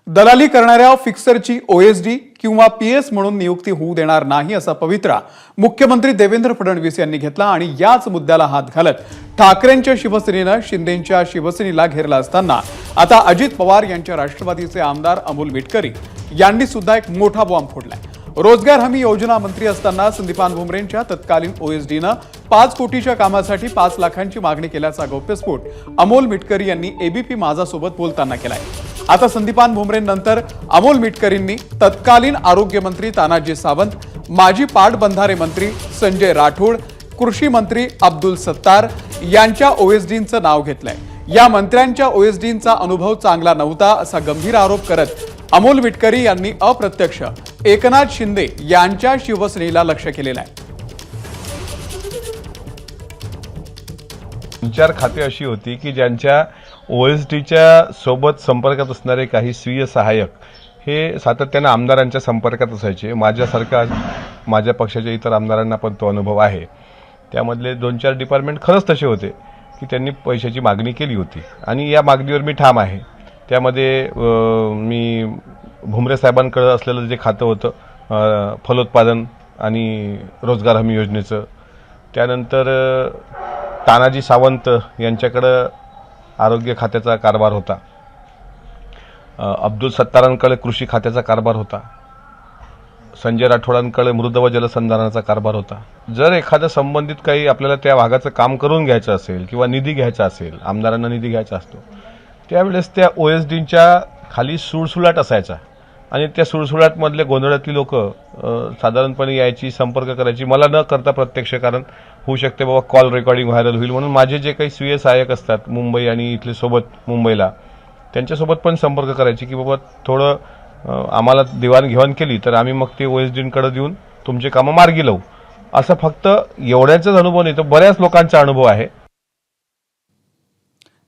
दलाली करणाऱ्या फिक्सरची ओएसडी किंवा पीएस म्हणून नियुक्ती होऊ देणार नाही असा पवित्रा मुख्यमंत्री देवेंद्र फडणवीस यांनी घेतला आणि याच मुद्द्याला हात घालत ठाकरेंच्या शिवसेनेनं शिंदेंच्या शिवसेनेला घेरला असताना आता अजित पवार यांच्या राष्ट्रवादीचे आमदार अमोल मिटकरी यांनी सुद्धा एक मोठा बॉम्ब फोडलाय। रोजगार हमी योजना मंत्री असताना संदीपान भुमरेंच्या तत्कालीन ओएसडीनं 5 कोटीच्या कामासाठी 5 लाखांची मागणी केल्याचा गौप्यस्फोट अमोल मिटकरी यांनी एबीपी माझा सोबत बोलताना केलाय। आता संदीपान भुमरेंनंतर अमोल मिटकरींनी तत्कालीन आरोग्य मंत्री तानाजी सावंत, माजी पाटबंधारे मंत्री संजय राठोड, कृषी मंत्री अब्दुल सत्तार यांच्या ओएसडींचं नाव घेतलंय। या मंत्र्यांच्या ओएसडींचा अनुभव चांगला नव्हता असा गंभीर आरोप करत अमोल मिटकरी यांनी अप्रत्यक्ष एकनाथ शिंदे यांच्या शिवसेनेला लक्ष्य केलेलं आहे। 4 खाते अशी होती की ज्यांच्या ओएसडीच्या सोबत संपर्कात असणारे काही स्वीय सहाय्यक हे सातत्याने आमदारांच्या संपर्कात असायचे। माझ्यासारखा माझ्या पक्षाच्या इतर आमदारांना पण तो अनुभव आहे। त्यामधले 2-4 डिपार्टमेंट खरंच तसे होते की त्यांनी पैशाची मागणी केली होती आणि या मागणीवर मी ठाम आहे। त्यामध्ये मी भुमरे साहेबांकडे असलेलं जे खातं होतं फलोत्पादन आणि रोजगार हमी योजनेचं, त्यानंतर तानाजी सावंत यांच्याकडे आरोग्य खात्याचा कारभार होता, अब्दुल सत्तारांकडे कृषी खात्याचा कारभार होता, संजय राठोडांकडे मृद व जलसंधारणाचा कारभार होता। जर एखाद्या संबंधित काही आपल्याला त्या भागाचं काम करून घ्यायचं असेल किंवा निधी घ्यायचा असेल, आमदारांना निधी घ्यायचा असतो, त्यावेळेस त्या ओएसडींच्या खाली सुळसुळाट असायचा आणि त्या सुळसुळाटमधले गोंधळातली लोक साधारणपणे यायची, संपर्क करायची, मला न करता प्रत्यक्ष, कारण होऊ शकते बाबा कॉल रेकॉर्डिंग व्हायरल होईल म्हणून माझे जे काही स्वीय सहाय्यक असतात मुंबई आणि इथले सोबत मुंबईला, त्यांच्यासोबत पण संपर्क करायची की बाबा थोडं आम्हाला देवाणघेवाण केली तर आम्ही मग ते ओएसडींकडे देऊन तुमचे कामं मार्गी लावू। असं फक्त एवढ्याचाच अनुभव नाही, तर बऱ्याच लोकांचा अनुभव आहे।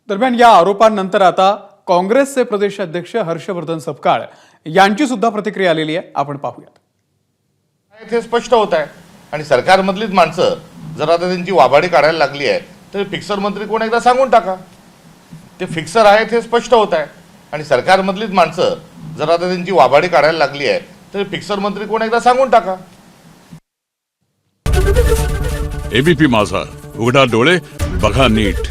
दरम्यान या आरोपांनंतर आता काँग्रेसचे प्रदेशाध्यक्ष हर्षवर्धन सपकाळ यांची सुद्धा प्रतिक्रिया आलेली आहे, आपण पाहूयात। हे स्पष्ट होत आहे आणि सरकारमधलीच माणसं जर आता त्यांची वाभाडी काढायला लागली आहे तर फिक्सर मंत्री कोण एकदा सांगून टाका, ते फिक्सर आहेत हे स्पष्ट होत आहे आणि सरकारमधलीच माणसं जर आता त्यांची वाभाडी काढायला लागली आहे तर फिक्सर मंत्री कोण एकदा सांगून टाका। एबीपी माझा, उघडा डोळे बघा नीट।